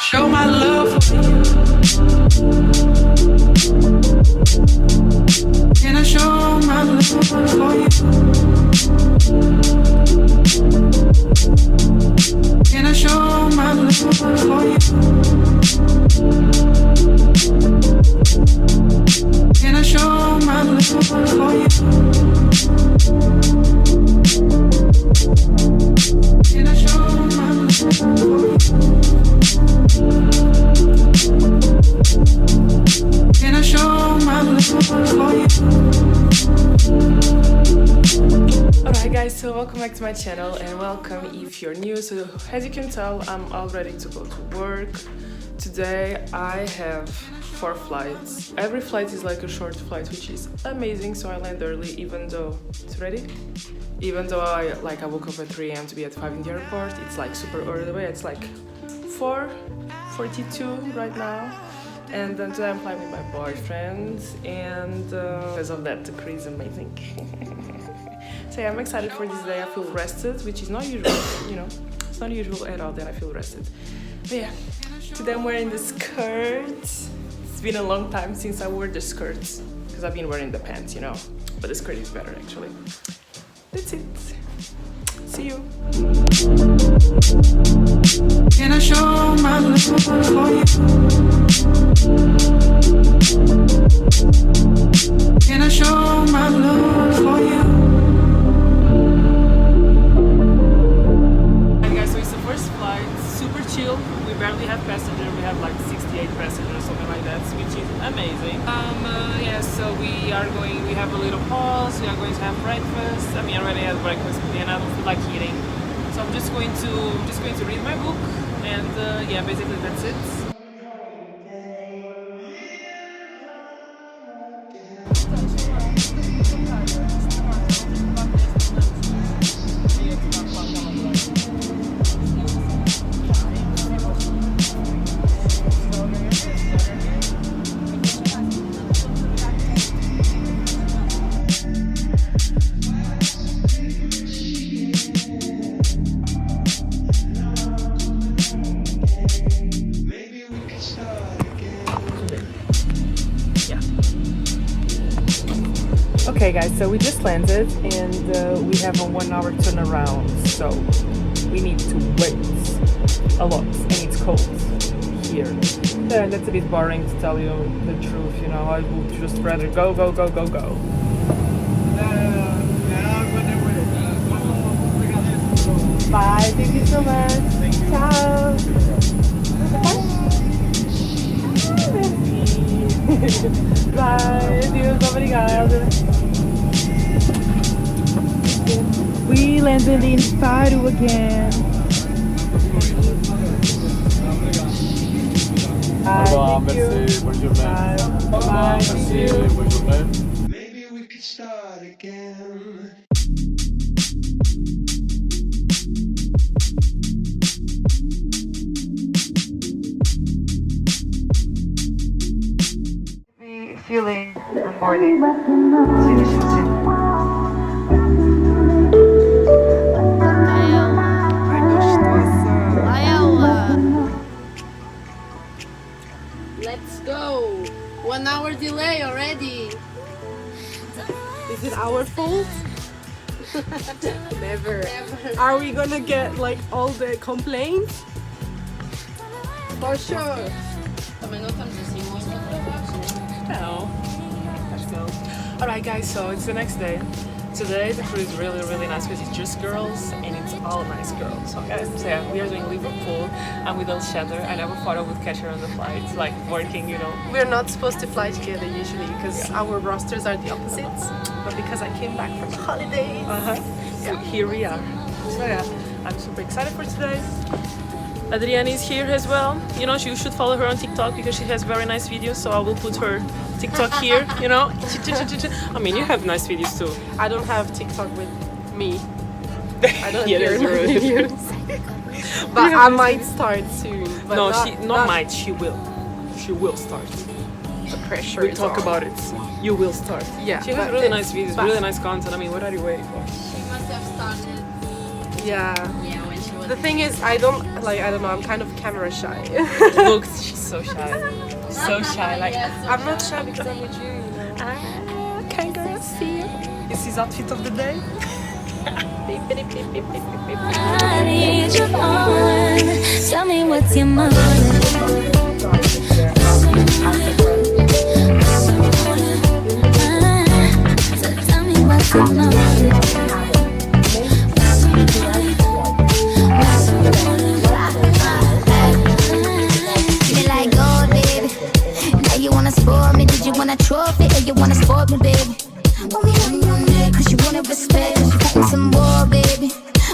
Show my love for you. Can I show my love for you? Can I show my love for you? Can I show my love for you? Can I show my love for you? Can I show my love for you? Alright guys, so welcome back to my channel and welcome if you're new. So as you can tell, I'm all ready to go to work. Today I have 4 flights. Every flight is like a short flight, which is amazing, so I land early even though it's ready. Even though I woke up at 3 a.m. to be at 5 in the airport. It's like super early way. It's like 4:42 right now. And then today I'm flying with my boyfriend, and because of that the crew is amazing. So yeah, I'm excited for this day. I feel rested, which is not usual, you know. It's not usual at all that I feel rested. But yeah, today I'm wearing the skirt. It's been a long time since I wore the skirts because I've been wearing the pants, you know. But the skirt is better actually. That's it. See you. Can I show my love for you? Can I show my love for you? Alright guys, so it's the first flight, super chill. We barely have passengers, we have like 68 passengers or something like that, which is amazing. Yeah, so we have a little pause, we are going to have breakfast. I mean, I already had breakfast, and I don't feel like eating. So I'm just going to read my book, and yeah, basically that's it. Okay guys, so we just landed and we have a 1 hour turnaround, so we need to wait a lot, and it's cold here. That's a bit boring to tell you the truth, you know. I would just rather go. Bye, thank you so much. Ciao. Bye, Deus, obrigada. We landed in Faro again. Bye, merci, bonne journée. Bye, Merci, bonne journée. Maybe we could start again. Feeling onboarding. Let's go! 1 hour delay already. Is it our fault? Never. Are we gonna get like all the complaints? For sure. Também não estamos assim muito atrasados. No. Let's go. Alright guys, so it's the next day. Today the crew is really nice because it's just girls and it's all nice girls. Okay, so yeah, we are doing Liverpool. I'm with Alexander. I never thought I would catch her on the flight, like working, you know. We're not supposed to fly together usually because our rosters are the opposites. But because I came back from holidays, So here we are. So yeah, I'm super excited for today. Adriana is here as well. You know, you should follow her on TikTok because she has very nice videos. So I will put her TikTok here. You know, I mean, you have nice videos too. I don't have TikTok with me. I don't Yeah, hear that's my right. videos. But I might start soon. But No, not, she not might. She will. She will start. The pressure. We'll is talk on. about it. You will start. Yeah, She has but really it's nice videos, fast. really nice content. I mean, what are you waiting for? She must have started, Yeah. yeah, when she was. The thing is, I don't know. I'm kind of camera shy. Look, she's so shy. So shy. Like, Yeah, so I'm not shy because I'm with you. You know. okay, girl, see you. This is outfit of the day. Beep, beep, beep, beep, beep, beep, beep. I need you on. Tell me what's your motive. So tell me what's your motive. Me like gold, baby. Now you wanna spoil me? Did you want a trophy or you wanna spoil me, baby? Only on there, cause you wanna respect. You wanting some more, baby.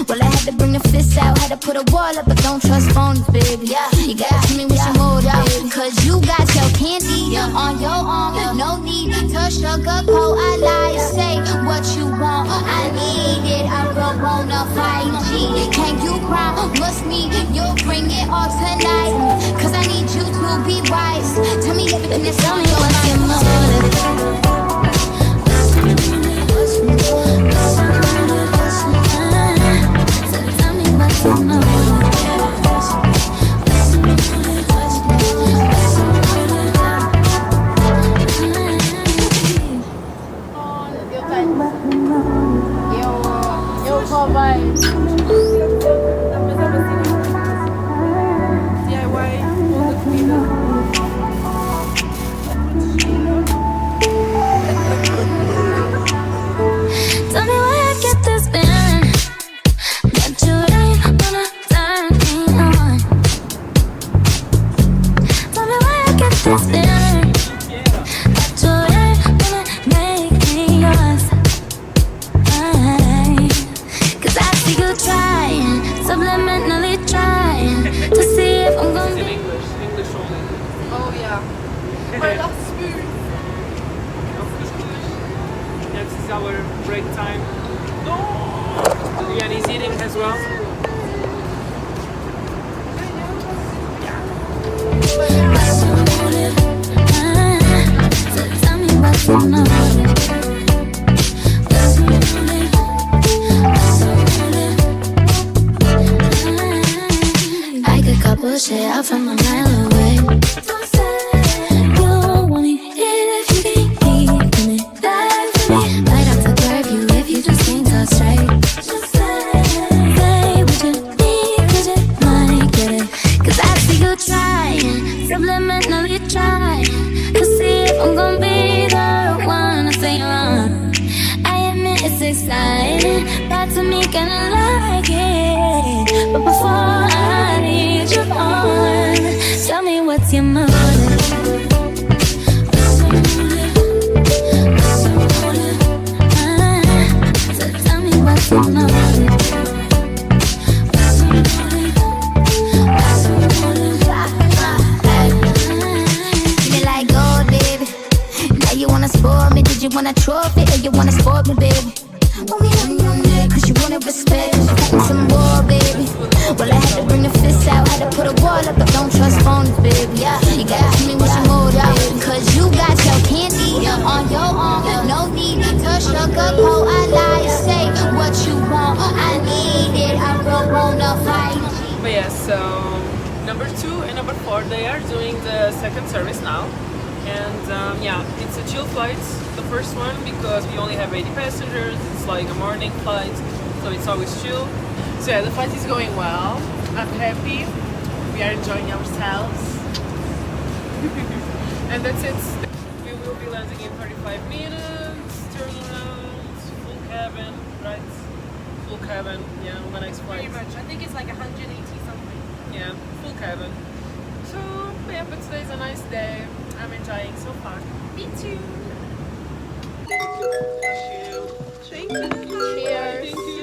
Well, I had to bring the fist out, had to put a wall up, but don't trust phones, baby. Yeah, you gotta ask me what's your motive, baby. Cause you got your candy on your arm. No need to sugarcoat. I lie, say what you want. I need it, I broke on a 5G. Can you promise me you'll bring it all tonight? Cause I need you to be wise. Tell me everything that's on your mind. Eu roubai. DIY, all the comida. Tell me why I get this feeling that you ain't gonna turn me on. Tell me why I get this feeling that you ain't gonna make me yours. Cause I see you trying, subliminally trying to see if I'm gonna be. English only. Oh yeah. My last spoon. This is our break time. No! Adriana is eating as well. So tell me what's your motive. I could cut bullshit out from a mile away. You want me in if you can't keep it back for me. Might have to grab you if you just can't talk straight. Say what you need, 'cause you might get it. 'Cause I see you trying, subliminally trying to see if I'm gonna be the one to say wrong. I admit it's exciting, but to me kinda like it. But before I lead you on, tell me what's your motive. So tell me what's your motive. Me like gold, baby. Now you wanna spoil me? Did you want a trophy or you wanna spoil me, baby? Only on there, cause you wanna respect. You wanting some more, baby. Well, I had to bring the fist out, had to put a wall up, but don't trust phones, baby. Yeah, you gotta ask me what's your motive, baby. Cause you got your candy on your arm. No need to sugarcoat. I lie, say what you want. I need it, I broke on a fight. But yeah, so number 2 and number 4, they are doing the second service now. And yeah, it's a chill flight, the first one, because we only have 80 passengers. It's like a morning flight, so it's always chill. So yeah, the flight is going well. I'm happy. We are enjoying ourselves. And that's it. We will be landing in 35 minutes. Turn around, full cabin, right? Full cabin, yeah, on the next flight. Pretty much. I think it's like 180 something. Yeah, full cabin. So yeah, but today's a nice day. I'm enjoying so far. Me too. Thank you. Cheers. Thank you.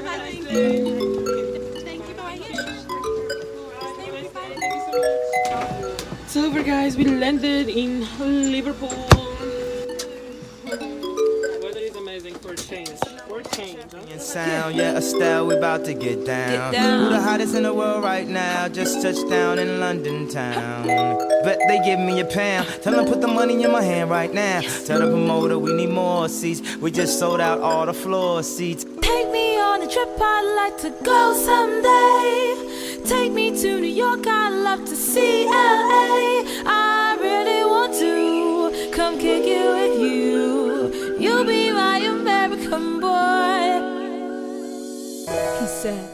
Have a nice day. Thank you, bye. It's over, guys. We landed in Liverpool. Weather is amazing for change. For change, huh? Sound, yeah, Estelle, we about to get down. Who the hottest in the world right now? Just touched down in London town. Bet they give me a pound. Tell them put the money in my hand right now. Tell the promoter we need more seats. We just sold out all the floor seats. Take me on a trip, I'd like to go someday. Take me to New York, I'd love to see LA. I really want to come kick it with you. You'll be my American boy, he said.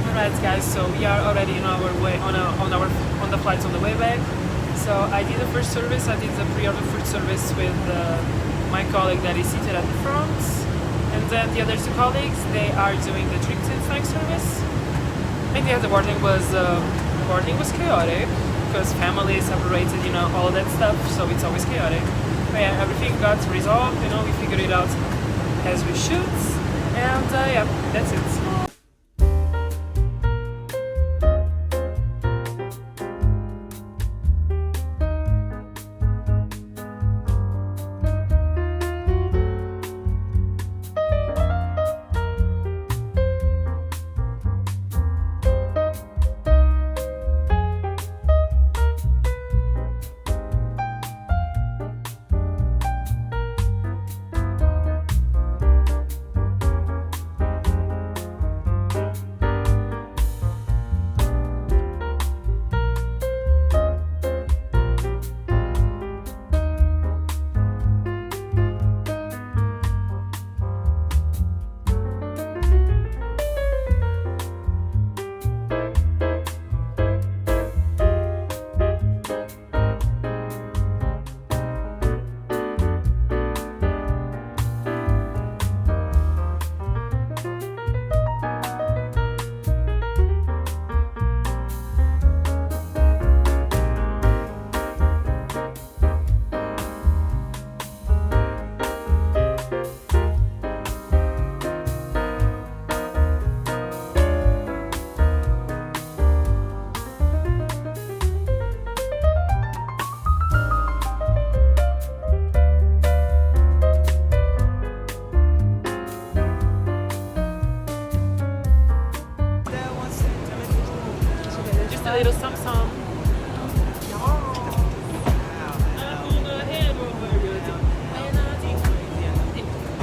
Alright, guys. So we are already on our way on the flights on the way back. So I did the first service. I did the pre-order food service with my colleague that is seated at the front, and then the other two colleagues, they are doing the drinks and snacks service. And yeah, the boarding was chaotic because family is separated, you know, all that stuff. So it's always chaotic. But yeah, everything got resolved. You know, we figured it out as we should, and yeah, that's it. A little some.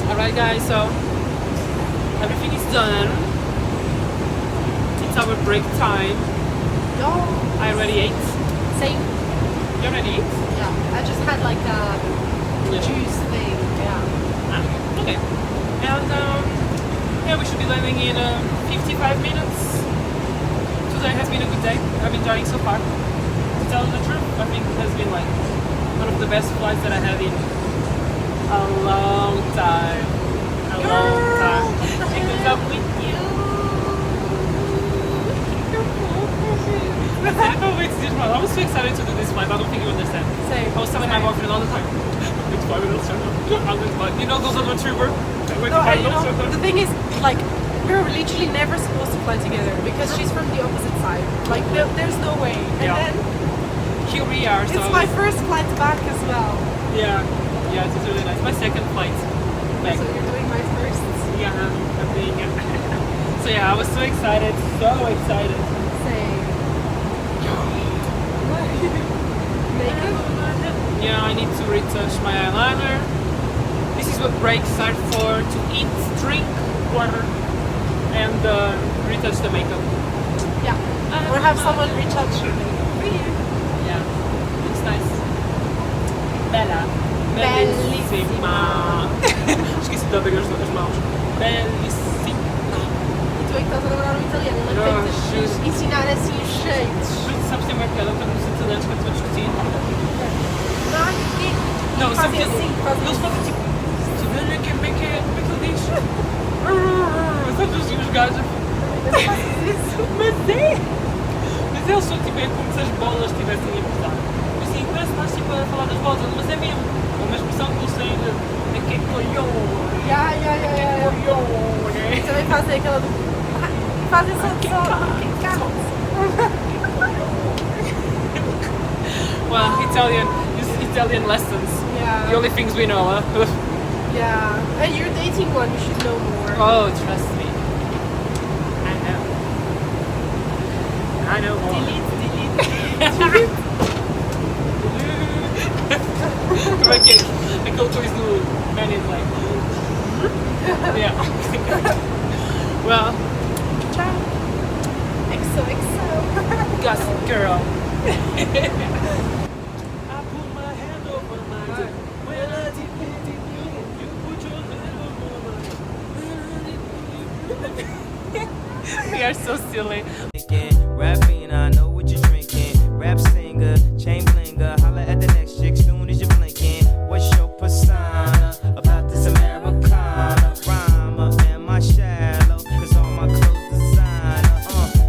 Alright, guys, so everything is done. It's our break time. No. I already ate. Same. You already ate? Yeah. I just had like a juice thing. Yeah. Okay. And yeah, we should be landing in 55 minutes. Today has been a good day. I'm enjoying so far. To tell the truth, I think it has been like one of the best flights that I had in a long time. Because I'm with you. I can't wait to do this flight. I was so excited to do this flight. I don't think you understand. Same. I was telling my boyfriend all the time. It's 5 minutes. I'm with my, you know, Golden Retriever. The thing is, like, we're literally never supposed to fly together because she's from the opposite side. Like, there's no way. And then here we are. So it's my first flight back as well. Yeah, it's really nice. My second flight back. So you're doing my first. Yeah, I'm doing it. So yeah, I was so excited. Same. Makeup? Yeah, I need to retouch my eyeliner. This is what breaks are for: to eat, drink, water, and retouch the makeup. Yeah. Or have someone retouch your makeup for you. Yeah, looks nice. Bella. Bellissima. Esqueci de abrir as mãos. Bellissima. E tu é que estás a namorar um italiano, ele tem que te ensinar assim os jeitos. Sabes, tem uma piada, eu tenho uns italianos que eu estou a discutir. Não, Não, fazem sabe assim, eles fazem tipo, se vê como é que ele diz? Sabes assim, os gajos. Mas eles são tipo, é como se as bolas estivessem a pesar. Assim, parece que estás tipo a falar das bolas, mas é mesmo. É uma expressão que eles têm de que colhão. Também fazem aquela do. Fazem só carros. Italian lessons. Yeah. The only things we know, huh? Yeah. And you're dating one, you should know more. Oh, trust me. I know more. Delete. Okay, I go to his new man is like, yeah. Well, ciao. XOXO. Gossip girl. We are so silly. Rapping, I know what you're drinking. Rap singer, chain blinger. Holla at the next chick soon as you're blinking. What's your persona about this Americana? Rhymer, am I shallow? Cause all my clothes designer.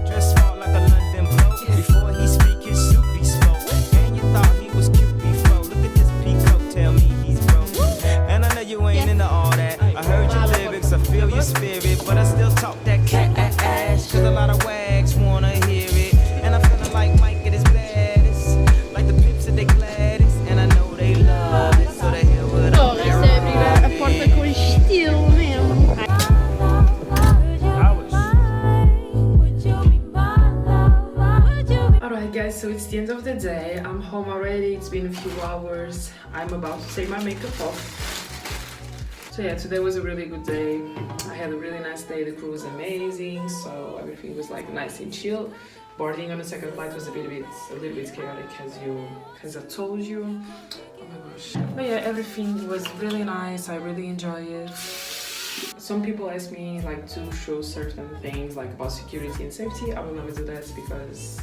Dress smart like a London bloke. Before he speak, his soup he spoke. And you thought he was cute before. Look at this peacock, tell me he's broke. And I know you ain't into all that. I heard your lyrics, I feel your spirit, but I still talk that cat ass. Cause a lot of wags wanna hear it. And I'm feeling like Mike at his baddest. Like the pips at they gladdest. And I know they love it, so they hear what I'm Porra, se abrir a porta com estilo mesmo. Alright guys, so it's the end of the day. I'm home already, it's been a few hours. I'm about to take my makeup off. So yeah, today was a really good day. I had a really nice day, the crew was amazing, so everything was like nice and chill. Boarding on the second flight was a little bit chaotic as I told you. Oh my gosh. But yeah, everything was really nice, I really enjoyed it. Some people ask me like to show certain things like about security and safety. I will never do that because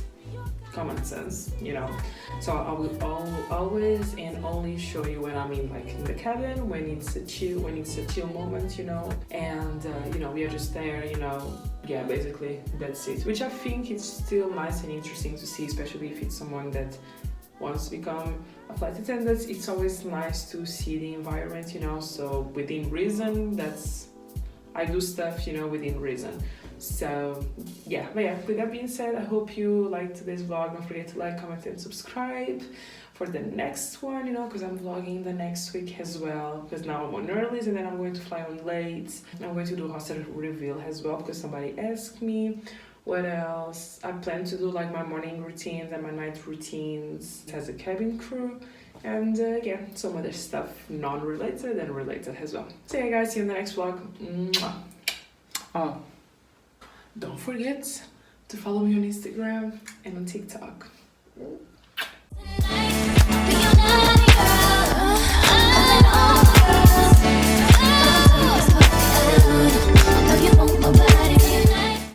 common sense, you know. So I will always and only show you when I'm in the cabin, when it's a chill moment, you know. And you know, we are just there, you know. Yeah, basically that's it. Which I think it's still nice and interesting to see, especially if it's someone that wants to become a flight attendant. It's always nice to see the environment, you know. So within reason, I do stuff, you know, within reason. So yeah, but yeah, with that being said, I hope you liked today's vlog. Don't forget to like, comment and subscribe for the next one, you know, because I'm vlogging the next week as well, because now I'm on earlies and then I'm going to fly on late. I'm going to do hostel reveal as well because somebody asked me. What else? I plan to do like my morning routines and my night routines as a cabin crew. And yeah, some other stuff non-related and related as well. So yeah guys, see you in the next vlog. Mwah. Oh, don't forget to follow me on Instagram and on TikTok.